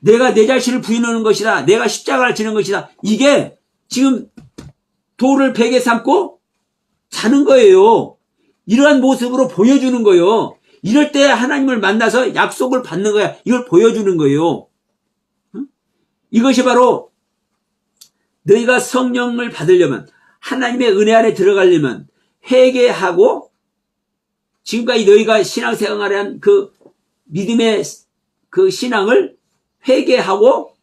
내가 내 자신을 부인하는 것이다. 내가 십자가를 지는 것이다. 이게 지금 돌을 베개 삼고 자는 거예요. 이러한 모습으로 보여주는 거예요. 이럴 때 하나님을 만나서 약속을 받는 거야. 이걸 보여주는 거예요. 이것이 바로 너희가 성령을 받으려면, 하나님의 은혜 안에 들어가려면 회개하고, 지금까지 너희가 신앙생활을 한 그 믿음의 그 신앙을 회개하고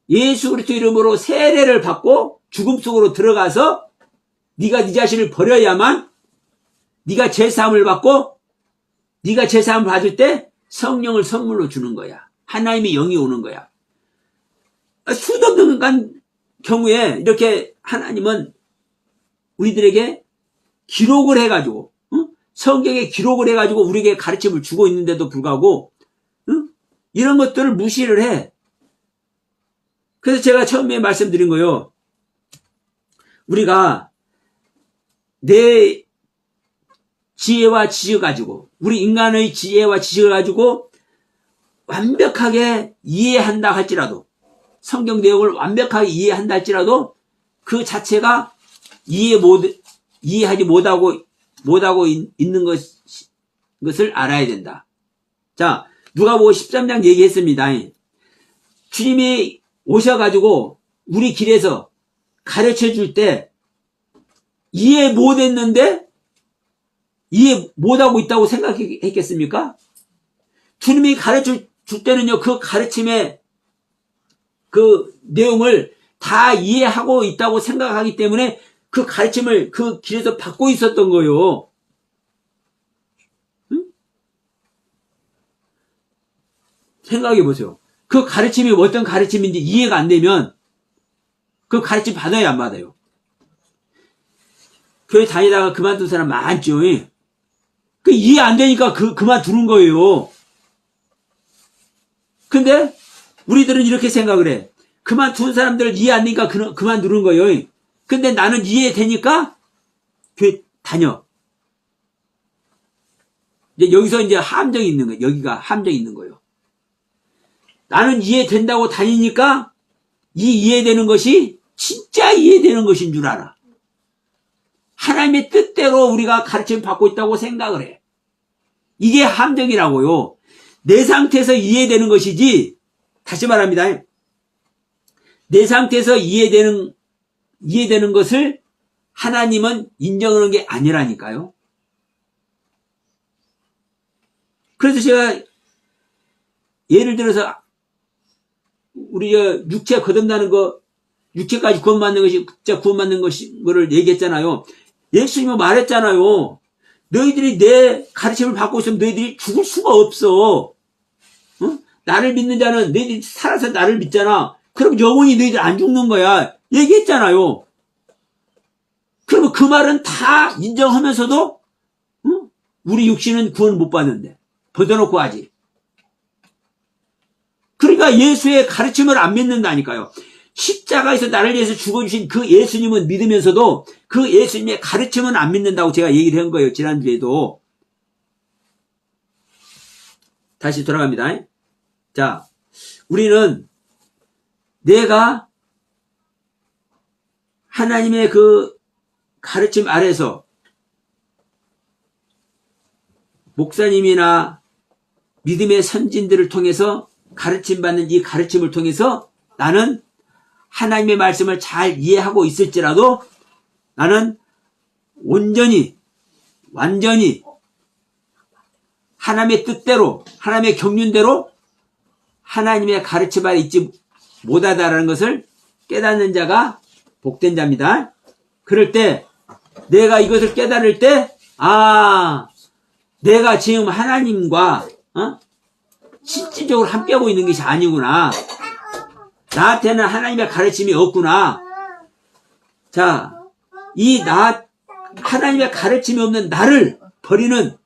예수 그리스도 이름으로 세례를 받고 죽음 속으로 들어가서 네가 네 자신을 버려야만 네가 죄사함을 받고, 네가 죄사함을 받을 때 성령을 선물로 주는 거야. 하나님의 영이 오는 거야. 수도 없는 경우에 이렇게 하나님은 우리들에게 기록을 해가지고, 성경에 기록을 해가지고 우리에게 가르침을 주고 있는데도 불구하고 이런 것들을 무시를 해. 그래서 제가 처음에 말씀드린 거요. 우리가 내 지혜와 지식 가지고, 우리 인간의 지혜와 지식을 가지고 완벽하게 이해한다 할지라도, 성경 내용을 완벽하게 이해한다 할지라도 그 자체가 이해하지 못하고 있는 것을 알아야 된다. 자, 누가복음 13장 얘기했습니다. 주님이 오셔가지고 우리 길에서 가르쳐 줄 때 이해 못했는데 이해 못하고 있다고 생각했겠습니까? 주님이 가르쳐 줄 때는요, 그 가르침의 그 내용을 다 이해하고 있다고 생각하기 때문에 그 가르침을 그 길에서 받고 있었던 거예요. 응? 생각해 보세요. 그 가르침이 어떤 가르침인지 이해가 안 되면 그 가르침 받아야 안 받아요? 교회 다니다가 그만둔 사람 많죠. 그 이해 안 되니까 그만두는 거예요. 근데 우리들은 이렇게 생각을 해. 그만둔 사람들 이해 안 되니까 그만두는 거예요. 근데 나는 이해되니까 교회 다녀. 이제 여기서 이제 함정이 있는 거예요. 여기가 함정이 있는 거예요. 나는 이해된다고 다니니까 이 이해되는 것이 진짜 이해되는 것인 줄 알아. 하나님의 뜻대로 우리가 가르침을 받고 있다고 생각을 해. 이게 함정이라고요. 내 상태에서 이해되는 것이지, 다시 말합니다. 내 상태에서 이해되는 것을 하나님은 인정하는 게 아니라니까요. 그래서 제가 예를 들어서 우리 육체 거듭나는 거, 육체까지 구원받는 것이 진짜 구원받는 거를 얘기했잖아요. 예수님은 말했잖아요. 너희들이 내 가르침을 받고 있으면 너희들이 죽을 수가 없어. 나를 믿는 자는 너희들이 살아서 나를 믿잖아. 그럼 영원히 너희들 안 죽는 거야. 얘기했잖아요. 그러면 그 말은 다 인정하면서도 우리 육신은 구원 못 받는데 벗어놓고 하지. 그러니까 예수의 가르침을 안 믿는다니까요. 십자가에서 나를 위해서 죽어주신 그 예수님은 믿으면서도 그 예수님의 가르침은 안 믿는다고 제가 얘기를 한 거예요. 지난주에도. 다시 돌아갑니다. 자, 우리는 내가 하나님의 그 가르침 아래서 목사님이나 믿음의 선진들을 통해서 가르침받는 이 가르침을 통해서 나는 하나님의 말씀을 잘 이해하고 있을지라도 나는 온전히 완전히 하나님의 뜻대로 하나님의 경륜대로 하나님의 가르침 아래 있지 못하다라는 것을 깨닫는 자가 복된 자입니다. 그럴 때 내가 이것을 깨달을 때 내가 지금 하나님과 실질적으로 함께하고 있는 것이 아니구나. 나한테는 하나님의 가르침이 없구나. 자, 하나님의 가르침이 없는 나를 버리는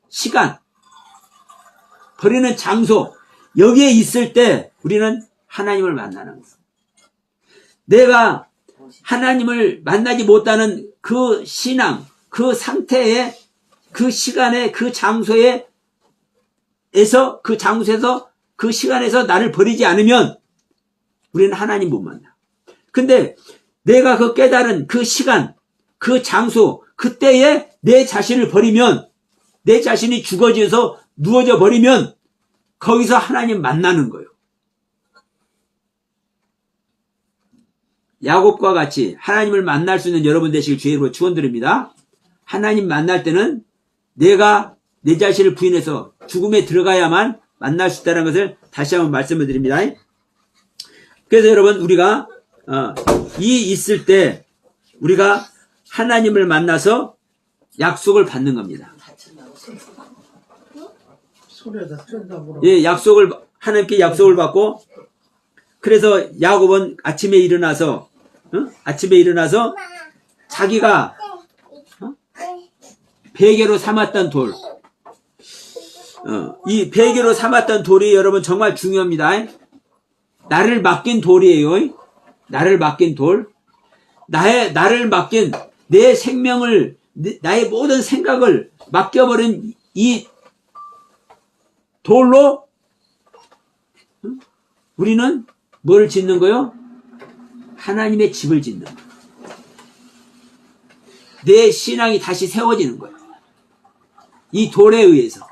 시간, 버리는 장소, 여기에 있을 때 우리는 하나님을 만나는 거예요. 내가 하나님을 만나지 못하는 그 신앙, 그 상태에, 그 시간에, 그 장소에서, 그 시간에서 나를 버리지 않으면 우리는 하나님 못 만나. 근데 내가 그 깨달은 그 시간, 그 장소, 그때에 내 자신을 버리면, 내 자신이 죽어져서 누워져 버리면 거기서 하나님 만나는 거예요. 야곱과 같이 하나님을 만날 수 있는 여러분 되시길 주의 이름으로 축원드립니다. 하나님 만날 때는 내가 내 자신을 부인해서 죽음에 들어가야만 만날 수 있다는 것을 다시 한번 말씀을 드립니다. 그래서 여러분 우리가 있을 때 우리가 하나님을 만나서 약속을 받는 겁니다. 예, 하나님께 약속을 받고, 그래서 야곱은 아침에 일어나서 자기가 베개로 삼았던 돌, 이 베개로 삼았던 돌이 여러분 정말 중요합니다. 나를 맡긴 돌이에요. 나를 맡긴 돌. 나를 맡긴 내 생명을, 나의 모든 생각을 맡겨버린 이 돌로 우리는 뭘 짓는 거요? 하나님의 집을 짓는 거예요. 내 신앙이 다시 세워지는 거예요. 이 돌에 의해서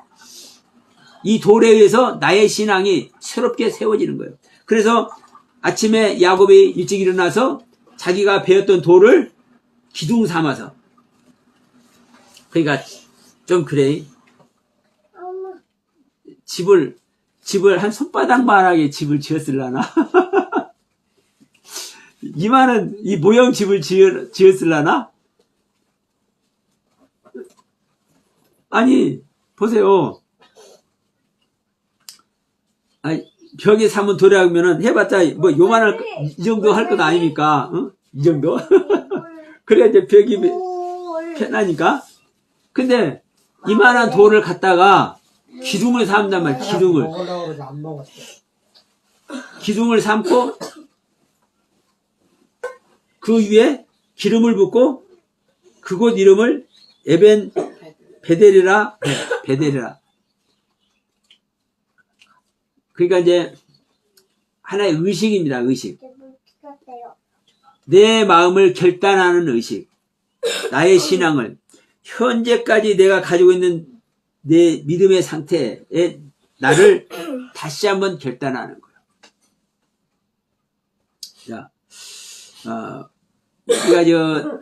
나의 신앙이 새롭게 세워지는 거예요. 그래서 아침에 야곱이 일찍 일어나서 자기가 베었던 돌을 기둥 삼아서, 그러니까 좀 그래, 집을 한 손바닥만하게 집을 지었을라나? 이만한 이 모형 집을 지었을라나? 아니, 보세요. 벽에 삼은 돌이라면은 해봤자 뭐 요만할 이 정도 할 것 아닙니까? 이 정도? 그래야 이제 벽이 편하니까. 근데 이만한 돌을 갖다가 기둥을 삼단 말이야. 기둥을 삼고 그 위에 기름을 붓고 그곳 이름을 에벤 베델이라. 그러니까 이제 하나의 의식입니다. 의식. 내 마음을 결단하는 의식, 나의 신앙을 현재까지 내가 가지고 있는 내 믿음의 상태에 나를 다시 한번 결단하는 거예요. 자, 우리가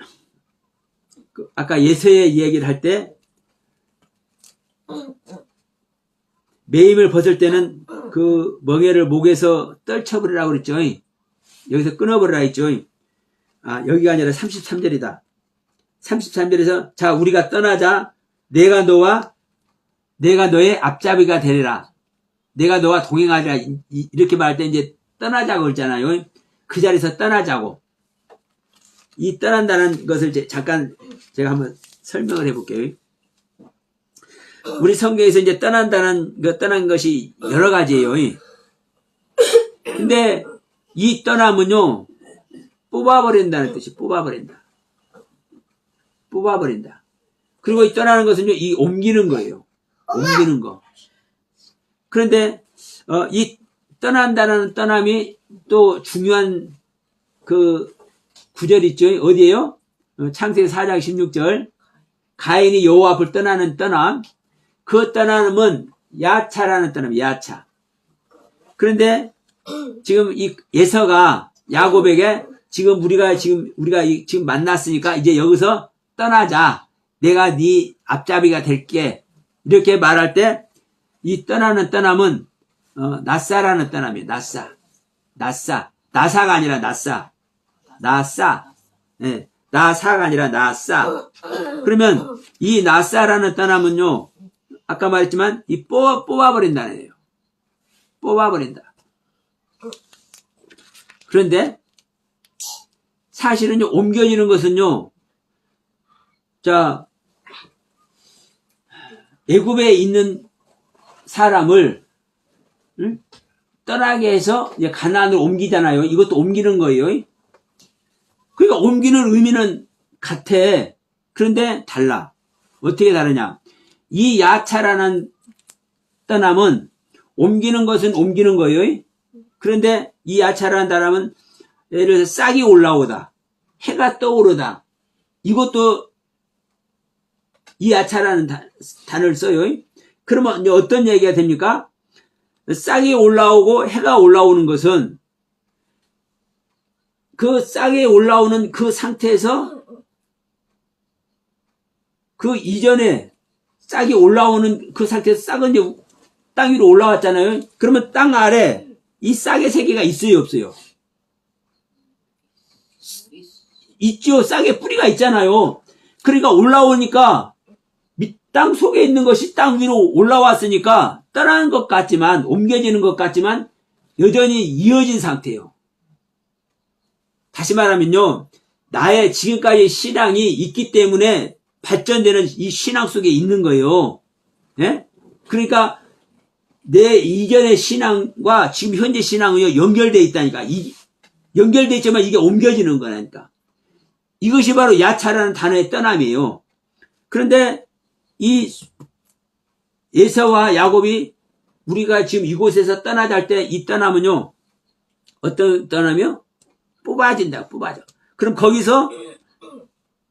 아까 예서의 이야기를 할 때 매임을 벗을 때는 그 멍에를 목에서 떨쳐버리라고 그랬죠. 여기서 끊어버리라 했죠. 여기가 아니라 33절이다. 33절에서 자 우리가 떠나자. 내가 너의 앞잡이가 되리라. 내가 너와 동행하리라. 이렇게 말할 때 이제 떠나자고 그랬잖아요. 그 자리에서 떠나자고. 이 떠난다는 것을 잠깐 제가 한번 설명을 해볼게요. 우리 성경에서 이제 떠난 것이 여러 가지예요. 근데 이 떠남은요, 뽑아버린다는 뜻이 뽑아버린다. 그리고 이 떠나는 것은요, 이 옮기는 거예요. 옮기는 거. 그런데, 이 떠난다는 떠남이 또 중요한 그 구절 있죠? 어디에요? 창세기 4장 16절. 가인이 여호와 앞을 떠나는 떠남. 그 떠남은 야차라는 떠남, 야차. 그런데 지금 이 에서가 야곱에게 우리가 지금 만났으니까 이제 여기서 떠나자. 내가 네 앞잡이가 될게. 이렇게 말할 때 이 떠나는 떠남은 나사라는 떠남이에요. 나사가 아니라 나사. 네, 나사가 아니라 나사. 그러면 이 나사라는 떠남은요, 아까 말했지만 이 뽑아버린다는 거예요. 뽑아버린다. 그런데 사실은요, 옮겨지는 것은요, 자, 애굽에 있는 사람을 떠나게 해서 이제 가나안으로 옮기잖아요. 이것도 옮기는 거예요. 그러니까 옮기는 의미는 같아. 그런데 달라. 어떻게 다르냐? 이 야차라는 떠남은 옮기는 것은 옮기는 거예요. 그런데 이 야차라는 떠남은 예를 들어서 싹이 올라오다. 해가 떠오르다. 이것도 이 야차라는 단어를 써요. 그러면 이제 어떤 얘기가 됩니까? 싹이 올라오고 해가 올라오는 것은 그 싹이 올라오는 그 상태에서 그 이전에 싹이 올라오는 그 상태에서 싹은 이제 땅 위로 올라왔잖아요. 그러면 땅 아래 이 싹의 세계가 있어요, 없어요? 있죠. 싹의 뿌리가 있잖아요. 그러니까 올라오니까 땅 속에 있는 것이 땅 위로 올라왔으니까 떠나는 것 같지만, 옮겨지는 것 같지만 여전히 이어진 상태예요. 다시 말하면요, 나의 지금까지 신앙이 있기 때문에 발전되는 이 신앙 속에 있는 거예요. 예? 그러니까 내 이전의 신앙과 지금 현재 신앙은요, 연결되어 있다니까. 연결되어 있지만 이게 옮겨지는 거라니까. 이것이 바로 야차라는 단어의 떠남이에요. 그런데 이 에서와 야곱이 우리가 지금 이곳에서 떠나자 할 때 이 떠남은요, 어떤 떠남이요? 뽑아져. 그럼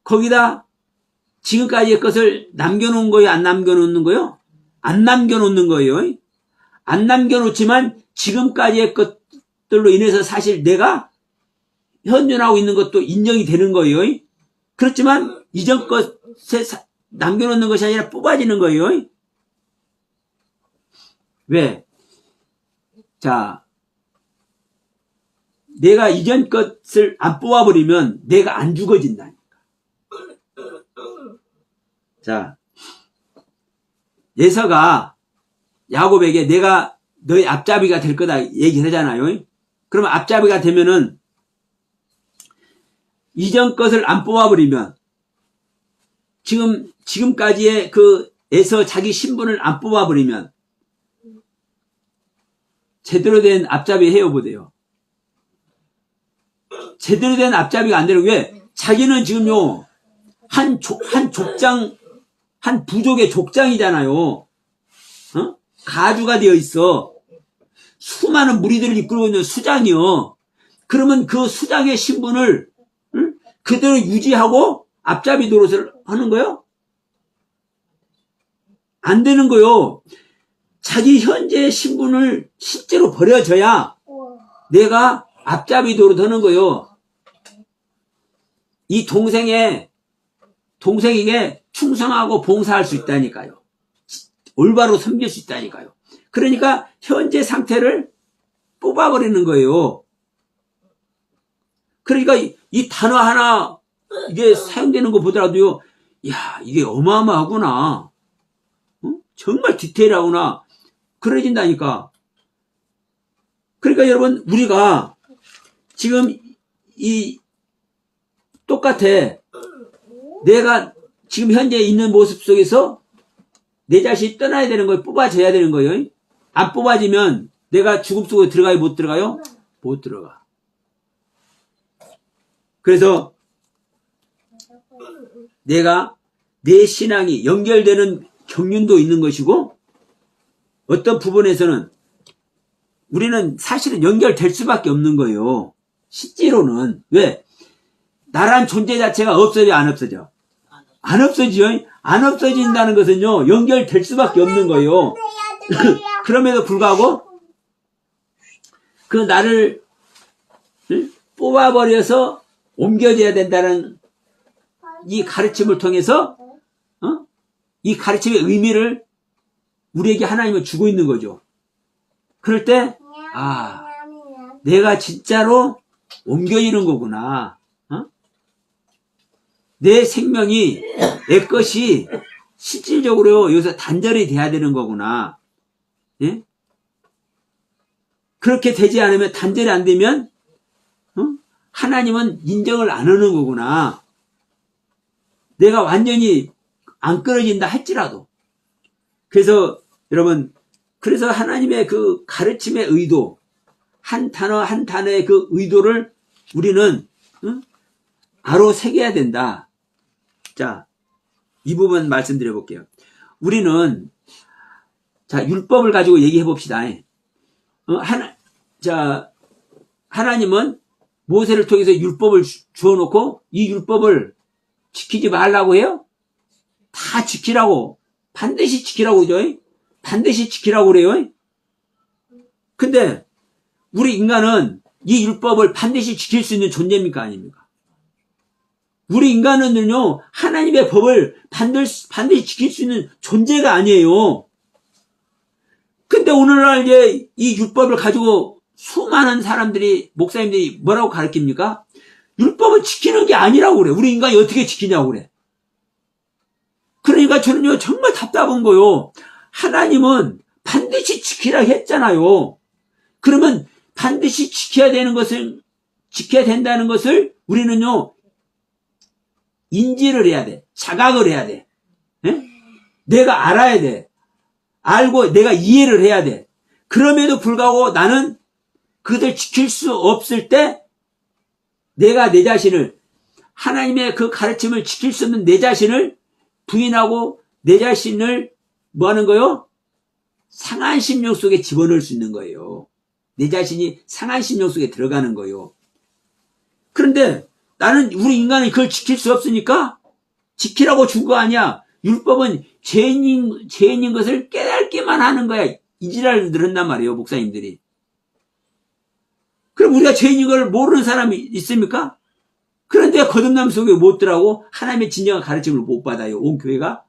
거기다 지금까지의 것을 남겨놓은 거예요? 안 남겨놓는 거예요? 안 남겨놓는 거예요. 안 남겨놓지만 지금까지의 것들로 인해서 사실 내가 현존하고 있는 것도 인정이 되는 거예요. 그렇지만 이전 것에 남겨놓는 것이 아니라 뽑아지는 거예요. 왜? 자, 내가 이전 것을 안 뽑아버리면 내가 안 죽어진다니까. 자, 예서가 야곱에게 내가 너의 앞잡이가 될 거다 얘기를 하잖아요. 그러면 앞잡이가 되면은 이전 것을 안 뽑아버리면 지금까지의 에서 자기 신분을 안 뽑아버리면 제대로 된 앞잡이 해요, 보세요. 제대로 된 앞잡이가 안 되는 왜? 자기는 지금요, 한 부족의 족장이잖아요. 가주가 되어 있어. 수많은 무리들을 이끌고 있는 수장이요. 그러면 그 수장의 신분을 그대로 유지하고 앞잡이 노릇을 하는 거요? 안 되는 거요. 자기 현재의 신분을 실제로 버려줘야 내가 앞잡이 노릇 하는 거요. 이 동생에게 충성하고 봉사할 수 있다니까요. 올바로 섬길 수 있다니까요. 그러니까 현재 상태를 뽑아버리는 거예요. 그러니까 이 단어 하나 이게 사용되는 거 보더라도요, 야, 이게 어마어마하구나. 정말 디테일하구나. 그러진다니까. 그러니까 여러분, 우리가 지금 똑같아. 내가 지금 현재 있는 모습 속에서 내 자신이 떠나야 되는 거예요. 뽑아줘야 되는 거예요. 안 뽑아지면 내가 죽음 속에 들어가요? 못 들어가요? 못 들어가. 그래서 내가 내 신앙이 연결되는 경륜도 있는 것이고, 어떤 부분에서는 우리는 사실은 연결될 수밖에 없는 거예요. 실제로는. 왜? 나란 존재 자체가 없어져, 안 없어져? 안 없어지죠? 안 없어진다는 것은요, 연결될 수밖에 없는 거예요. 그럼에도 불구하고, 그 나를 뽑아버려서 옮겨져야 된다는 이 가르침을 통해서, 이 가르침의 의미를 우리에게 하나님은 주고 있는 거죠. 그럴 때, 내가 진짜로 옮겨지는 거구나. 내 생명이, 내 것이 실질적으로 여기서 단절이 돼야 되는 거구나. 예? 그렇게 되지 않으면, 단절이 안 되면, 하나님은 인정을 안 하는 거구나. 내가 완전히 안 끊어진다 할지라도. 그래서 여러분, 그래서 하나님의 그 가르침의 의도, 한 단어 한 단어의 그 의도를 우리는 알아 새겨야 된다. 자, 이 부분 말씀드려 볼게요. 우리는 자, 율법을 가지고 얘기해 봅시다. 하나님은 모세를 통해서 율법을 주어 놓고 이 율법을 지키지 말라고 해요? 다 지키라고, 반드시 지키라고 그러죠? 반드시 지키라고 그래요? 근데 우리 인간은 이 율법을 반드시 지킬 수 있는 존재입니까? 아닙니까? 우리 인간은요, 하나님의 법을 반드시 지킬 수 있는 존재가 아니에요. 근데 오늘날 이제 이 율법을 가지고 수많은 사람들이, 목사님들이 뭐라고 가르칩니까? 율법은 지키는 게 아니라고 그래. 우리 인간이 어떻게 지키냐고 그래. 그러니까 저는요, 정말 답답한 거요. 하나님은 반드시 지키라 했잖아요. 그러면 반드시 지켜야 된다는 것을 우리는요, 인지를 해야 돼. 자각을 해야 돼. 예? 내가 알아야 돼. 알고 내가 이해를 해야 돼. 그럼에도 불구하고 나는 그것을 지킬 수 없을 때 내가 내 자신을, 하나님의 그 가르침을 지킬 수 없는 내 자신을 부인하고 내 자신을 뭐 하는 거요? 상한 심령 속에 집어넣을 수 있는 거예요. 내 자신이 상한 심령 속에 들어가는 거예요. 그런데 나는, 우리 인간은 그걸 지킬 수 없으니까 지키라고 준 거 아니야. 율법은 죄인인 것을 깨닫기만 하는 거야. 이 지랄을 들었단 말이에요, 목사님들이. 그럼 우리가 죄인인 걸 모르는 사람이 있습니까? 그런데 거듭남 속에 못 들어가고 하나님의 진정한 가르침을 못 받아요, 온 교회가.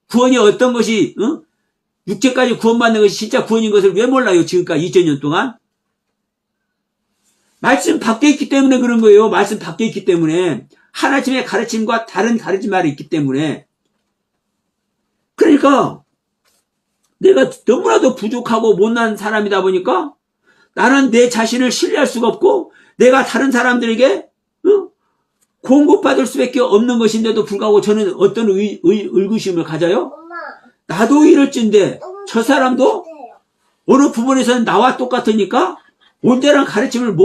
구원이 어떤 것이, 육체까지 구원받는 것이 진짜 구원인 것을 왜 몰라요, 지금까지 2000년 동안? 말씀 밖에 있기 때문에 그런 거예요. 말씀 밖에 있기 때문에. 하나님의 가르침과 다른 가르침말이 있기 때문에. 그러니까 내가 너무나도 부족하고 못난 사람이다 보니까 나는 내 자신을 신뢰할 수가 없고, 내가 다른 사람들에게 공급받을 수밖에 없는 것인데도 불구하고 저는 어떤 의구심을 가져요? 나도 이럴진데 저 사람도 어느 부분에서는 나와 똑같으니까 온전한 가르침을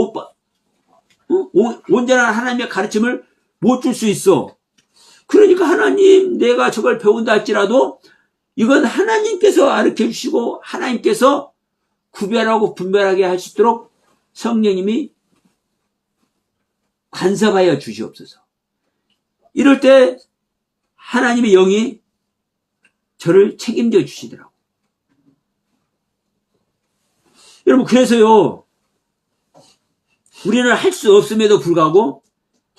온전한 하나님의 가르침을 못 줄 수 있어. 그러니까 하나님, 내가 저걸 배운다 할지라도 이건 하나님께서 가르쳐 주시고 하나님께서 구별하고 분별하게 할 수 있도록 성령님이 간섭하여 주시옵소서. 이럴 때 하나님의 영이 저를 책임져 주시더라고요. 여러분, 그래서요, 우리는 할 수 없음에도 불구하고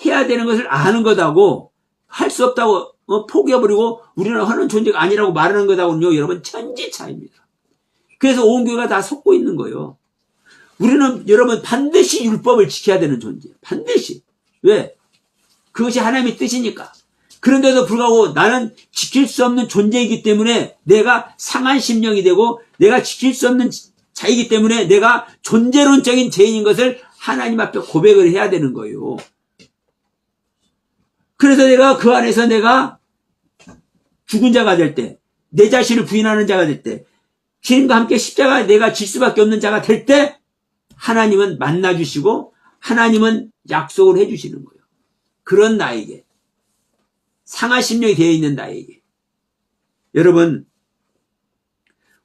해야 되는 것을 아는 것하고 할 수 없다고 포기해버리고 우리는 하는 존재가 아니라고 말하는 것하고는요, 여러분, 천지 차이입니다. 그래서 온 교회가 다 속고 있는 거예요. 우리는 여러분 반드시 율법을 지켜야 되는 존재예요. 반드시. 왜? 그것이 하나님의 뜻이니까. 그런데도 불구하고 나는 지킬 수 없는 존재이기 때문에 내가 상한 심령이 되고 내가 지킬 수 없는 자이기 때문에 내가 존재론적인 죄인인 것을 하나님 앞에 고백을 해야 되는 거예요. 그래서 내가 그 안에서 내가 죽은 자가 될 때, 내 자신을 부인하는 자가 될 때, 주님과 함께 십자가에 내가 질 수밖에 없는 자가 될 때 하나님은 만나주시고 하나님은 약속을 해주시는 거예요. 그런 나에게, 상하 심령이 되어 있는 나에게. 여러분,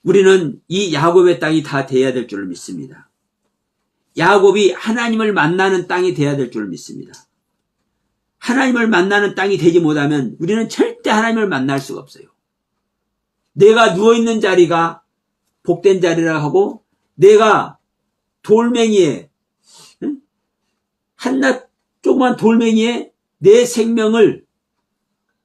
우리는 이 야곱의 땅이 다 돼야 될 줄 믿습니다. 야곱이 하나님을 만나는 땅이 돼야 될 줄 믿습니다. 하나님을 만나는 땅이 되지 못하면 우리는 절대 하나님을 만날 수가 없어요. 내가 누워있는 자리가 복된 자리라 하고 내가 돌멩이에 한낱 조그만 돌멩이에 내 생명을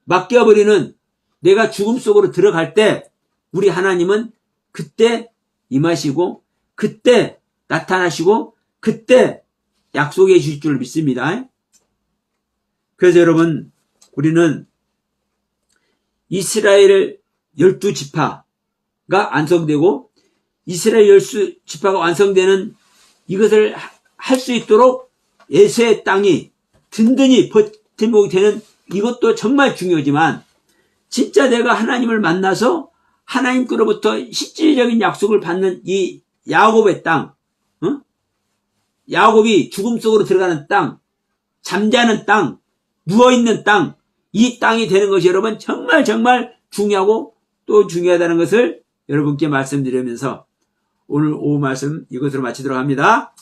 맡겨버리는 내가 죽음 속으로 들어갈 때 우리 하나님은 그때 임하시고 그때 나타나시고 그때 약속해 주실 줄 믿습니다. 그래서 여러분, 우리는 이스라엘 12지파가 완성되고 이스라엘 12지파가 완성되는 이것을 할 수 있도록 에서의 땅이 든든히 버팀목이 되는 이것도 정말 중요하지만 진짜 내가 하나님을 만나서 하나님께로부터 실질적인 약속을 받는 이 야곱의 땅, 야곱이 죽음 속으로 들어가는 땅, 잠자는 땅, 누워있는 땅, 이 땅이 되는 것이 여러분 정말 정말 중요하고 또 중요하다는 것을 여러분께 말씀드리면서 오늘 오후 말씀 이것으로 마치도록 합니다.